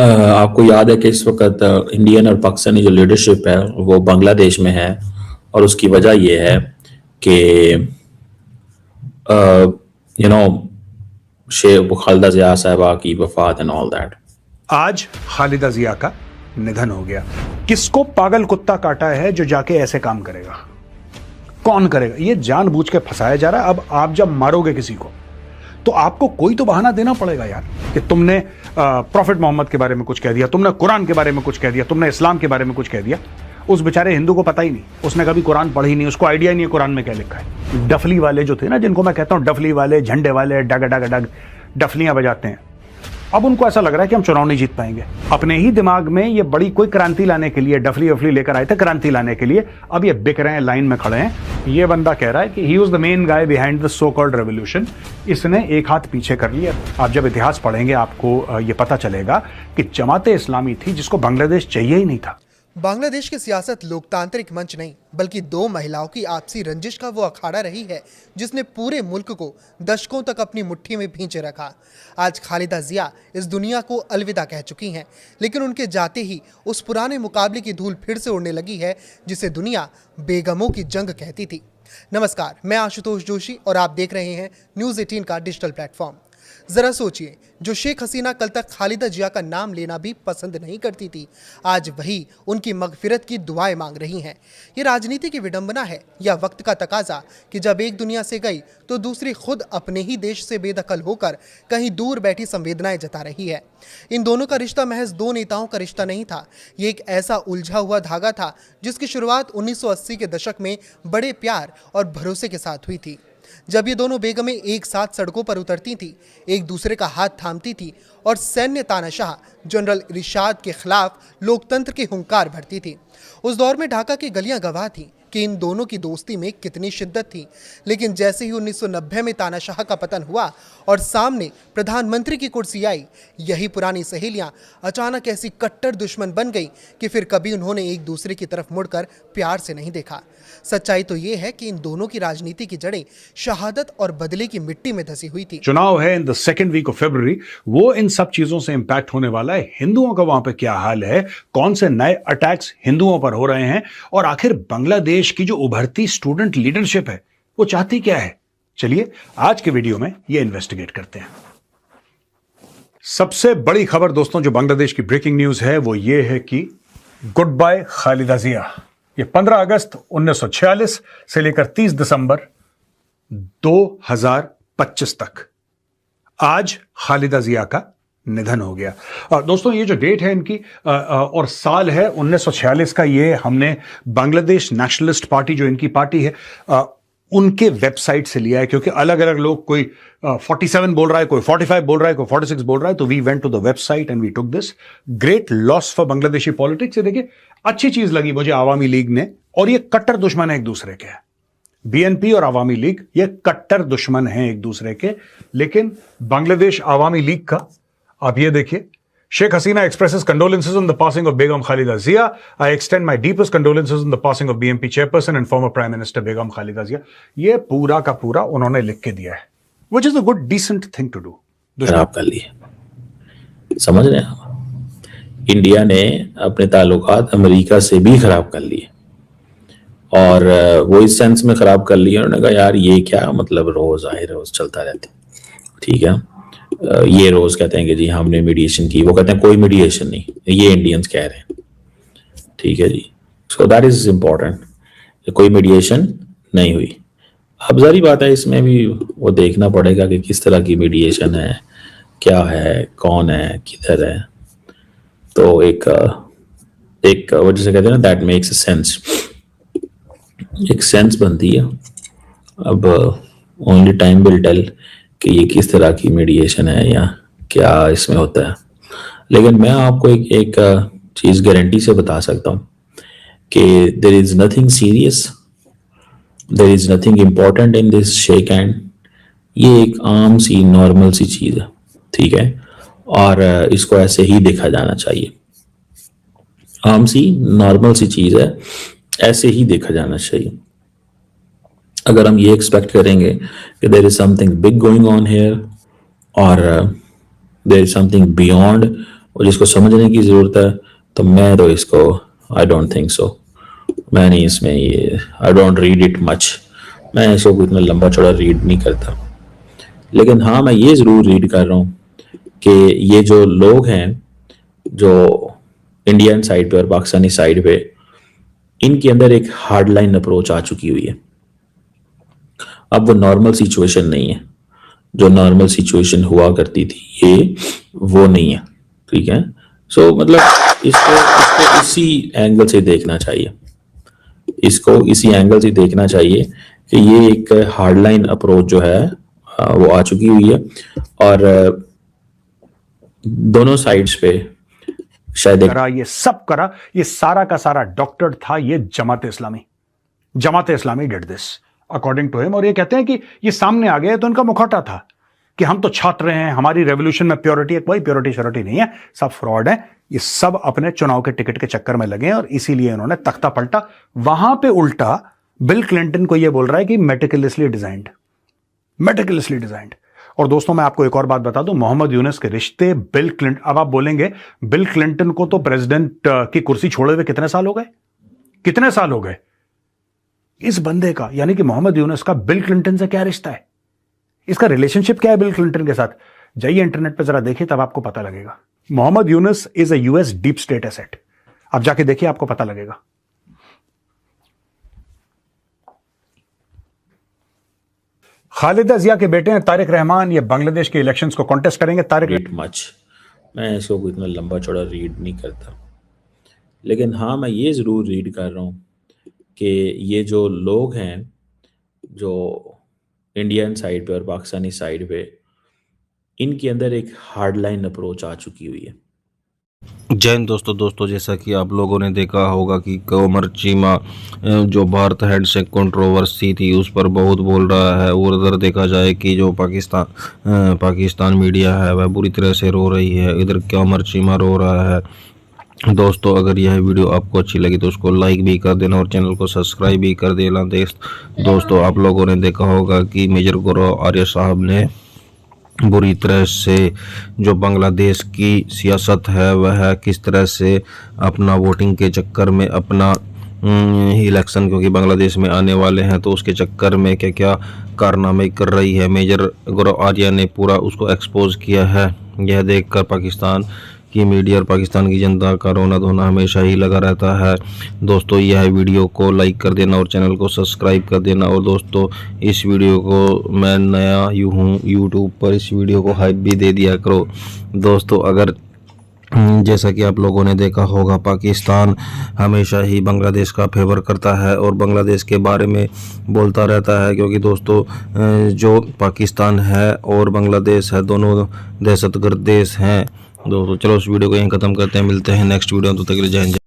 आपको याद है कि इस वक्त इंडियन और पाकिस्तानी जो लीडरशिप है वो बांग्लादेश में है, और उसकी वजह ये है कि यू नो शेख खालिदा जिया साहबा की वफात एंड ऑल दैट। आज खालिदा जिया का निधन हो गया। किसको पागल कुत्ता काटा है जो जाके ऐसे काम करेगा? कौन करेगा? ये जानबूझ के फंसाया जा रहा है। अब आप जब मारोगे किसी को तो आपको कोई तो बहाना देना पड़ेगा यार, कि तुमने प्रॉफिट मोहम्मद के बारे में कुछ कह दिया, तुमने कुरान के बारे में कुछ कह दिया, तुमने इस्लाम के बारे में कुछ कह दिया। उस बेचारे हिंदू को पता ही नहीं, उसने कभी कुरान पढ़ी नहीं, उसको आइडिया नहीं है कुरान में क्या लिखा है। डफली वाले जो थे ना, जिनको मैं कहता हूं डफली वाले, झंडे वाले, डग डग डग डफलियां बजाते हैं, अब उनको ऐसा लग रहा है कि हम चुनाव नहीं जीत पाएंगे। अपने ही दिमाग में ये बड़ी कोई क्रांति लाने के लिए डफली वफली लेकर आए थे, क्रांति लाने के लिए। अब ये बिक रहे हैं, लाइन में खड़े हैं। ये बंदा कह रहा है कि he was the main guy behind the so called revolution. इसने एक हाथ पीछे कर लिया। आप जब इतिहास पढ़ेंगे आपको ये पता चलेगा कि जमाते इस्लामी थी जिसको बांग्लादेश चाहिए ही नहीं था। बांग्लादेश की सियासत लोकतांत्रिक मंच नहीं बल्कि दो महिलाओं की आपसी रंजिश का वो अखाड़ा रही है जिसने पूरे मुल्क को दशकों तक अपनी मुट्ठी में भींचे रखा। आज खालिदा जिया इस दुनिया को अलविदा कह चुकी हैं, लेकिन उनके जाते ही उस पुराने मुकाबले की धूल फिर से उड़ने लगी है जिसे दुनिया बेगमों की जंग कहती थी। नमस्कार, मैं आशुतोष जोशी और आप देख रहे हैं न्यूज़ 18 का डिजिटल प्लेटफॉर्म। जरा सोचिए, जो शेख हसीना कल तक खालिदा जिया का नाम लेना भी पसंद नहीं करती थी, आज वही उनकी मगफिरत की दुआएं मांग रही हैं। ये राजनीति की विडंबना है या वक्त का तकाजा कि जब एक दुनिया से गई तो दूसरी खुद अपने ही देश से बेदखल होकर कहीं दूर बैठी संवेदनाएं जता रही है। इन दोनों का रिश्ता महज दो नेताओं का रिश्ता नहीं था, ये एक ऐसा उलझा हुआ धागा था जिसकी शुरुआत 1980 के दशक में बड़े प्यार और भरोसे के साथ हुई थी। जब ये दोनों बेगमें एक साथ सड़कों पर उतरती थी, एक दूसरे का हाथ थामती थी और सैन्य तानाशाह जनरल इरशाद के खिलाफ लोकतंत्र की हुंकार भरती थी। उस दौर में ढाका की गलियां गवाह थीं कि इन दोनों की दोस्ती में कितनी शिद्दत थी। लेकिन जैसे ही 1990 में तानाशाह का पतन हुआ और सामने प्रधानमंत्री की कुर्सी आई, यही पुरानी सहेलियां अचानक ऐसी कट्टर दुश्मन बन गई कि फिर कभी उन्होंने एक दूसरे की तरफ मुड़कर प्यार से नहीं देखा। सच्चाई तो ये है कि इन दोनों की राजनीति की जड़ें शहादत और बदले की मिट्टी में धसी हुई थी। चुनाव है in the second week of February, वो इन सब चीजों से इंपैक्ट होने वाला है। हिंदुओं का वहां पे क्या हाल है, कौन से नए अटैक्स हिंदुओं पर हो रहे हैं, और आखिर बांग्लादेश की जो उभरती स्टूडेंट लीडरशिप है वो चाहती क्या है। चलिए आज के वीडियो में ये इन्वेस्टिगेट करते हैं। सबसे बड़ी खबर दोस्तों जो बांग्लादेश की ब्रेकिंग न्यूज है वो ये है कि गुड बाय खालिदा जिया। ये 15 अगस्त 1946 से लेकर 30 दिसंबर 2025 तक आज खालिदा जिया का निधन हो गया। दोस्तों ये जो डेट है इनकी और साल है 1946 का, ये हमने बांग्लादेश नेशनलिस्ट पार्टी जो इनकी पार्टी है उनके वेबसाइट से लिया है, क्योंकि अलग अलग लोग कोई 47 बोल रहा है, कोई 45 बोल रहा है, कोई 46 बोल रहा है। तो we went to the website and we took this. Great loss for Bangladeshi politics. ये देखिए अच्छी चीज लगी मुझे आवामी लीग ने, और ये कट्टर दुश्मन है एक दूसरे के। बीएनपी और आवामी लीग ये कट्टर दुश्मन हैं एक दूसरे के, लेकिन बांग्लादेश आवामी लीग का आप ये देखिए, Sheikh Hasina expresses condolences on the passing of Begum Khalida Zia. I extend my deepest condolences on the passing of BNP chairperson and former Prime Minister Begum Khalida Zia. ये पूरा का पूरा उन्होंने लिख के दिया है, which is a good decent thing to do. खराब कर लिए, समझ रहे हैं। इंडिया ने अपने ताल्लुकात अमेरिका से भी खराब कर लिए, और वो इस सेंस में खराब कर लिए, उन्होंने कहा यार ये क्या मतलब, रोज आए रोज चलता रहता, ठीक है। ये रोज कहते हैं कि जी हमने मीडिएशन की, वो कहते हैं कोई मीडिएशन नहीं, ये इंडियंस कह रहे हैं, ठीक है जी। सो दैट इज इम्पोर्टेंट, कोई मीडिएशन नहीं हुई। अब जारी बात है इसमें भी वो देखना पड़ेगा कि किस तरह की मीडिएशन है, क्या है, कौन है, किधर है। तो एक वो जैसे कहते हैं ना, दैट मेक्स अ सेंस, एक सेंस बनती है। अब ओनली टाइम विल टेल कि ये किस तरह की मीडिएशन है या क्या इसमें होता है। लेकिन मैं आपको एक चीज़ गारंटी से बता सकता हूँ कि there is nothing serious, there is nothing important in this shake hand. ये एक आम सी नॉर्मल सी चीज़ है, ठीक है, और इसको ऐसे ही देखा जाना चाहिए। आम सी नॉर्मल सी चीज़ है, ऐसे ही देखा जाना चाहिए। अगर हम ये एक्सपेक्ट करेंगे कि there is something big going on here और देयर इज समथिंग बियॉन्ड और जिसको समझने की ज़रूरत है, तो मैं तो इसको आई डोंट थिंक सो, मैं नहीं इसमें ये I don't read it much, मैं इसको इतना लंबा चौड़ा रीड नहीं करता। लेकिन हाँ, मैं ये ज़रूर रीड कर रहा हूँ कि ये जो लोग हैं जो इंडियन साइड पे और पाकिस्तानी साइड पे, इनके अंदर एक हार्ड लाइन अप्रोच आ चुकी हुई है। अब वो नॉर्मल सिचुएशन नहीं है, जो नॉर्मल सिचुएशन हुआ करती थी ये वो नहीं है, ठीक है। सो मतलब इसको इसी एंगल से देखना चाहिए, इसको इसी एंगल से देखना चाहिए कि ये एक हार्ड लाइन अप्रोच जो है वो आ चुकी हुई है। और दोनों साइड्स पे शायद करा, ये सब करा, ये सारा का सारा डॉक्टर था ये Jamaat Islami. Jamaat Islami did this according to him. और ये कहते हैं कि ये सामने आ गए तो इनका मुखौटा था कि हम तो छात्र हैं, हमारी रेवोल्यूशन में प्योरिटी है। कोई प्योरिटी श्योरिटी नहीं है, सब फ्रॉड है। ये सब अपने चुनाव के टिकट के चक्कर में लगे हैं और इसीलिए इन्होंने तख्ता पलटा। वहां पे उल्टा बिल क्लिंटन को ये बोल रहा है कि मेटिकुलसली डिजाइंड, मेटिकुलसली डिजाइंड। और दोस्तों मैं आपको एक और बात बता दूं, मोहम्मद यूनुस के रिश्ते बिल क्लिंटन, अब आप बोलेंगे बिल क्लिंटन को तो प्रेसिडेंट की कुर्सी छोड़े हुए कितने साल हो गए, कितने साल हो गए। इस बंदे का यानी कि मोहम्मद यूनुस का बिल क्लिंटन से क्या रिश्ता है, इसका रिलेशनशिप क्या है बिल क्लिंटन के साथ, जाइए इंटरनेट पे जरा देखिए, तब आपको पता लगेगा। Mohammad Yunus is a US deep state asset, आप जाके देखिए आपको पता लगेगा। खालिदा जिया के बेटे हैं तारिक रहमान, ये बांग्लादेश के इलेक्शंस को कॉन्टेस्ट करेंगे। तारिक मच, मैं इसको इतना लंबा चौड़ा रीड नहीं करता। लेकिन हाँ, मैं ये ज़रूर रीड कर रहा हूँ कि ये जो लोग हैं जो इंडियन साइड पे और पाकिस्तानी साइड पे, इनके अंदर एक हार्ड लाइन अप्रोच आ चुकी हुई है। जय हिंद दोस्तों, जैसा कि आप लोगों ने देखा होगा कि कमर चीमा जो भारत हैंडशेक कंट्रोवर्सी थी उस पर बहुत बोल रहा है। और इधर देखा जाए कि जो पाकिस्तान मीडिया है वह बुरी तरह से रो रही है, इधर कमर चीमा रो रहा है। दोस्तों अगर यह वीडियो आपको अच्छी लगी तो उसको लाइक भी कर देना और चैनल को सब्सक्राइब भी कर देना। दोस्तों आप लोगों ने देखा होगा कि मेजर गौरव आर्य साहब ने बुरी तरह से जो बांग्लादेश की सियासत है वह किस तरह से अपना वोटिंग के चक्कर में अपना इलेक्शन, क्योंकि बांग्लादेश में आने वाले हैं तो उसके चक्कर में क्या क्या कारनामे कर रही है, मेजर गौरव आर्य ने पूरा उसको एक्सपोज किया है। यह देखकर पाकिस्तान की मीडिया और पाकिस्तान की जनता का रोना धोना हमेशा ही लगा रहता है। दोस्तों यह वीडियो को लाइक कर देना और चैनल को सब्सक्राइब कर देना। और दोस्तों इस वीडियो को, मैं नया हूँ यूट्यूब पर, इस वीडियो को हाइप भी दे दिया करो। दोस्तों अगर जैसा कि आप लोगों ने देखा होगा पाकिस्तान हमेशा ही बांग्लादेश का फेवर करता है और बांग्लादेश के बारे में बोलता रहता है, क्योंकि दोस्तों जो पाकिस्तान है और बांग्लादेश है दोनों दहशतगर्द देश हैं। दोस्तों चलो उस वीडियो को यहीं ख़त्म करते हैं, मिलते हैं नेक्स्ट वीडियो, तो तक के लिए जय हिंद।